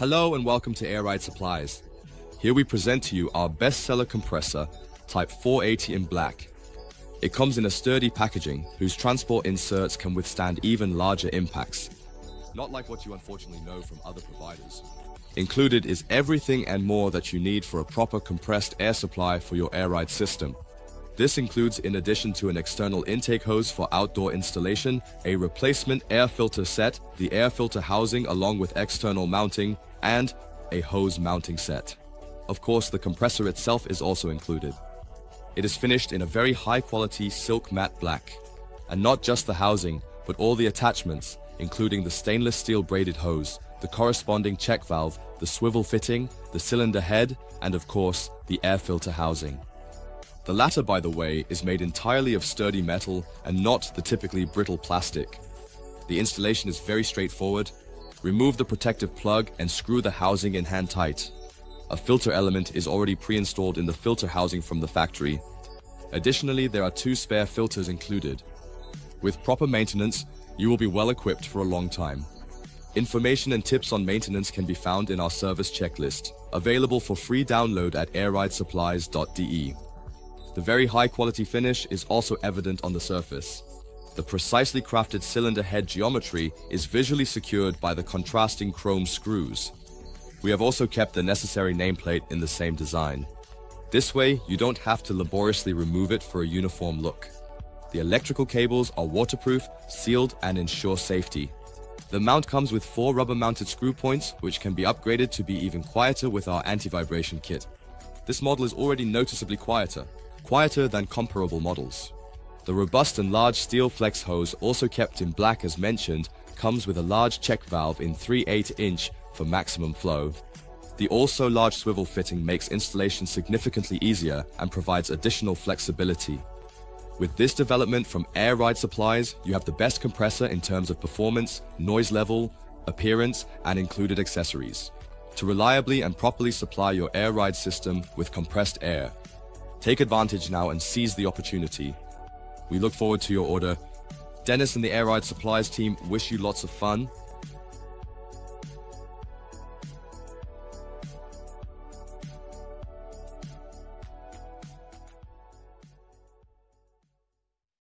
Hello and welcome to AIRSPPLS Supplies. Here we present to you our bestseller compressor, Type 480 in black. It comes in a sturdy packaging whose transport inserts can withstand even larger impacts. Not like what you unfortunately know from other providers. Included is everything and more that you need for a proper compressed air supply for your AIRRIDE system. This includes, in addition to an external intake hose for outdoor installation, a replacement air filter set, the air filter housing along with external mounting, and a hose mounting set. Of course, the compressor itself is also included. It is finished in a very high-quality silk matte black. And not just the housing, but all the attachments, including the stainless steel braided hose, the corresponding check valve, the swivel fitting, the cylinder head, and of course, the air filter housing. The latter, by the way, is made entirely of sturdy metal and not the typically brittle plastic. The installation is very straightforward. Remove the protective plug and screw the housing in hand tight. A filter element is already pre-installed in the filter housing from the factory. Additionally, there are 2 spare filters included. With proper maintenance, you will be well equipped for a long time. Information and tips on maintenance can be found in our service checklist, available for free download at airridesupplies.de. The very high-quality finish is also evident on the surface. The precisely crafted cylinder head geometry is visually secured by the contrasting chrome screws. We have also kept the necessary nameplate in the same design. This way, you don't have to laboriously remove it for a uniform look. The electrical cables are waterproof, sealed, and ensure safety. The mount comes with 4 rubber-mounted screw points, which can be upgraded to be even quieter with our anti-vibration kit. This model is already noticeably quieter than comparable models. The robust and large steel flex hose, also kept in black as mentioned, comes with a large check valve in 3/8" for maximum flow. The also large swivel fitting makes installation significantly easier and provides additional flexibility. With this development from AIRRIDE Supplies, you have the best compressor in terms of performance, noise level, appearance, and included accessories to reliably and properly supply your AIRRIDE system with compressed air. Take advantage now and seize the opportunity. We look forward to your order. Dennis and the AIRRIDE Supplies team wish you lots of fun